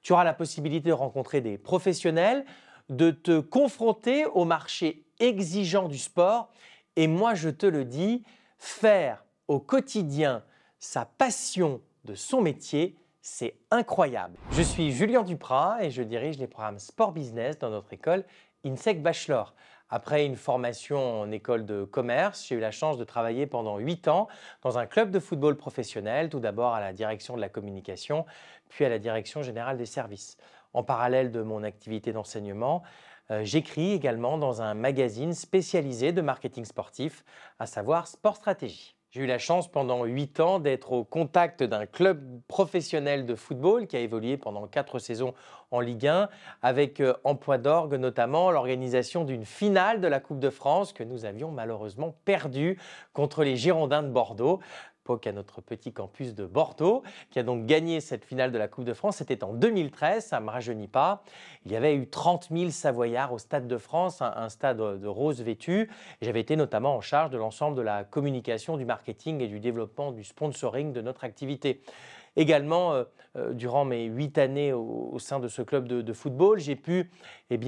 Tu auras la possibilité de rencontrer des professionnels, de te confronter au marché exigeant du sport. Et moi, je te le dis, faire au quotidien sa passion de son métier, c'est incroyable. Je suis Julien Duprat et je dirige les programmes Sport Business dans notre école INSEC Bachelor. Après une formation en école de commerce, j'ai eu la chance de travailler pendant 8 ans dans un club de football professionnel, tout d'abord à la direction de la communication, puis à la direction générale des services. En parallèle de mon activité d'enseignement, j'écris également dans un magazine spécialisé de marketing sportif, à savoir Sport Stratégie. J'ai eu la chance pendant 8 ans d'être au contact d'un club professionnel de football qui a évolué pendant 4 saisons en Ligue 1 avec en point d'orgue notamment l'organisation d'une finale de la Coupe de France que nous avions malheureusement perdue contre les Girondins de Bordeaux. À notre petit campus de Bordeaux, qui a donc gagné cette finale de la Coupe de France. C'était en 2013, ça ne me rajeunit pas. Il y avait eu 30 000 Savoyards au Stade de France, un stade de rose vêtu. J'avais été notamment en charge de l'ensemble de la communication, du marketing et du développement du sponsoring de notre activité. Également, durant mes 8 années au sein de ce club de football, j'ai pu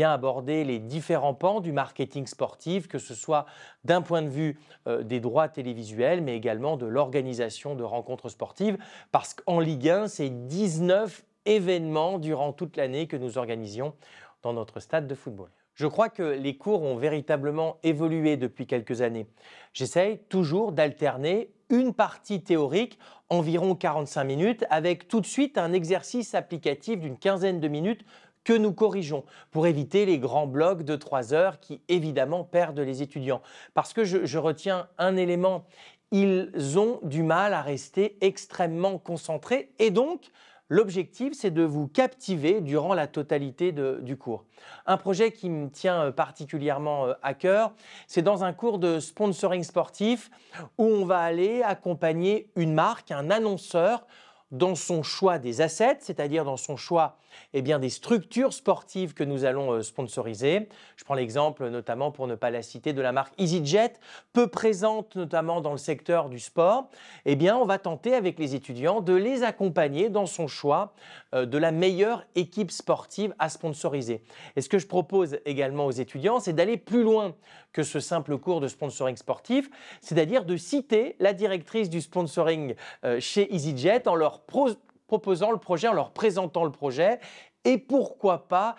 aborder les différents pans du marketing sportif, que ce soit d'un point de vue des droits télévisuels, mais également de l'organisation de rencontres sportives, parce qu'en Ligue 1, c'est 19 événements durant toute l'année que nous organisions dans notre stade de football. Je crois que les cours ont véritablement évolué depuis quelques années. J'essaye toujours d'alterner une partie théorique, environ 45 minutes, avec tout de suite un exercice applicatif d'une quinzaine de minutes que nous corrigeons pour éviter les grands blocs de 3 heures qui évidemment perdent les étudiants. Parce que je retiens un élément, ils ont du mal à rester extrêmement concentrés et donc l'objectif, c'est de vous captiver durant la totalité du cours. Un projet qui me tient particulièrement à cœur, c'est dans un cours de sponsoring sportif où on va aller accompagner une marque, un annonceur, dans son choix des assets, c'est-à-dire dans son choix des structures sportives que nous allons sponsoriser. Je prends l'exemple notamment, pour ne pas la citer, de la marque EasyJet, peu présente notamment dans le secteur du sport. On va tenter avec les étudiants de les accompagner dans son choix de la meilleure équipe sportive à sponsoriser. Et ce que je propose également aux étudiants, c'est d'aller plus loin que ce simple cours de sponsoring sportif, c'est-à-dire de citer la directrice du sponsoring chez EasyJet en leur proposant le projet, en leur présentant le projet et pourquoi pas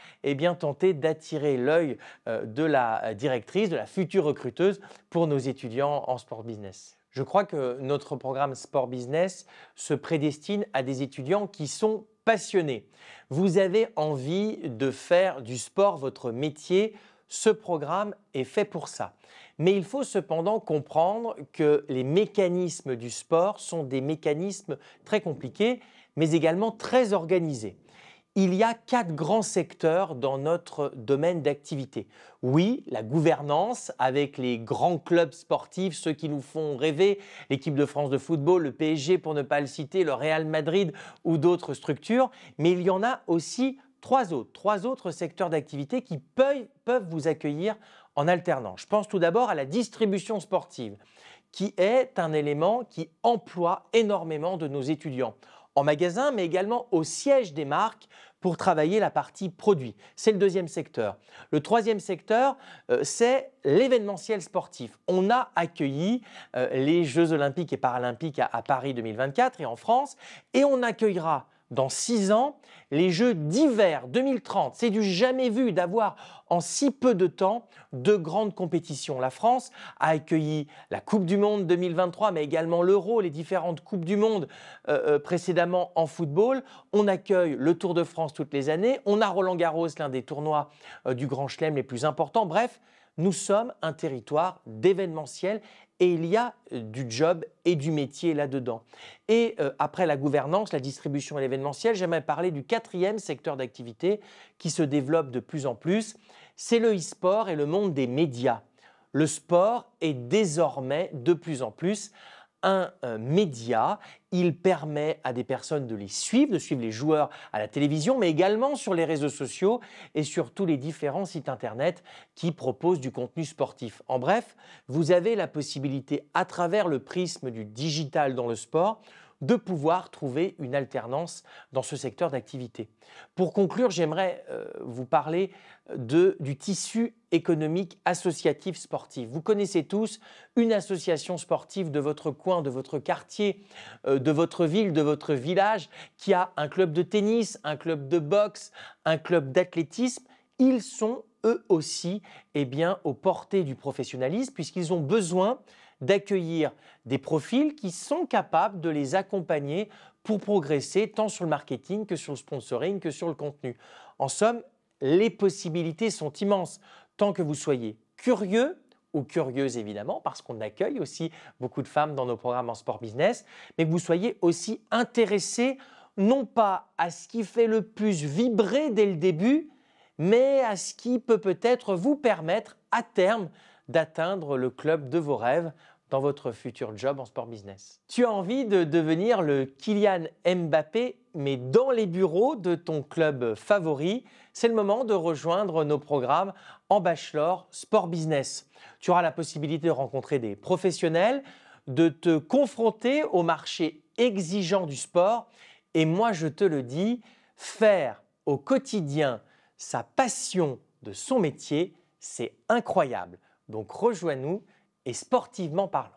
tenter d'attirer l'œil de la directrice, de la future recruteuse pour nos étudiants en sport business. Je crois que notre programme Sport Business se prédestine à des étudiants qui sont passionnés. Vous avez envie de faire du sport votre métier, ce programme est fait pour ça. Mais il faut cependant comprendre que les mécanismes du sport sont des mécanismes très compliqués, mais également très organisés. Il y a 4 grands secteurs dans notre domaine d'activité. Oui, la gouvernance avec les grands clubs sportifs, ceux qui nous font rêver, l'équipe de France de football, le PSG pour ne pas le citer, le Real Madrid ou d'autres structures, mais il y en a aussi 3 autres secteurs d'activité qui peuvent vous accueillir en alternance. Je pense tout d'abord à la distribution sportive, qui est un élément qui emploie énormément de nos étudiants en magasin, mais également au siège des marques pour travailler la partie produit. C'est le 2e secteur. Le 3e secteur, c'est l'événementiel sportif. On a accueilli les Jeux olympiques et paralympiques à Paris 2024 et en France, et on accueillera dans 6 ans, les Jeux d'hiver 2030. C'est du jamais vu d'avoir en si peu de temps de grandes compétitions. La France a accueilli la Coupe du Monde 2023, mais également l'Euro, les différentes Coupes du Monde précédemment en football. On accueille le Tour de France toutes les années. On a Roland-Garros, l'un des tournois du Grand Chelem les plus importants. Bref, nous sommes un territoire d'événementiel et il y a du job et du métier là-dedans. Et après la gouvernance, la distribution et l'événementiel, j'aimerais parler du 4e secteur d'activité qui se développe de plus en plus. C'est le e-sport et le monde des médias. Le sport est désormais de plus en plus un média. Il permet à des personnes de suivre les joueurs à la télévision, mais également sur les réseaux sociaux et sur tous les différents sites internet qui proposent du contenu sportif. En bref, vous avez la possibilité, à travers le prisme du digital dans le sport, de pouvoir trouver une alternance dans ce secteur d'activité. Pour conclure, j'aimerais vous parler du tissu économique associatif sportif. Vous connaissez tous une association sportive de votre coin, de votre quartier, de votre ville, de votre village, qui a un club de tennis, un club de boxe, un club d'athlétisme. Ils sont eux aussi aux portées du professionnalisme puisqu'ils ont besoin d'accueillir des profils qui sont capables de les accompagner pour progresser tant sur le marketing que sur le sponsoring, que sur le contenu. En somme, les possibilités sont immenses, tant que vous soyez curieux ou curieuse évidemment, parce qu'on accueille aussi beaucoup de femmes dans nos programmes en sport business, mais que vous soyez aussi intéressé non pas à ce qui fait le plus vibrer dès le début, mais à ce qui peut peut-être vous permettre à terme d'atteindre le club de vos rêves dans votre futur job en sport business. Tu as envie de devenir le Kylian Mbappé, mais dans les bureaux de ton club favori, c'est le moment de rejoindre nos programmes en bachelor sport business. Tu auras la possibilité de rencontrer des professionnels, de te confronter au marché exigeant du sport et moi je te le dis, faire au quotidien sa passion de son métier, c'est incroyable. Donc rejoins-nous et sportivement parlant.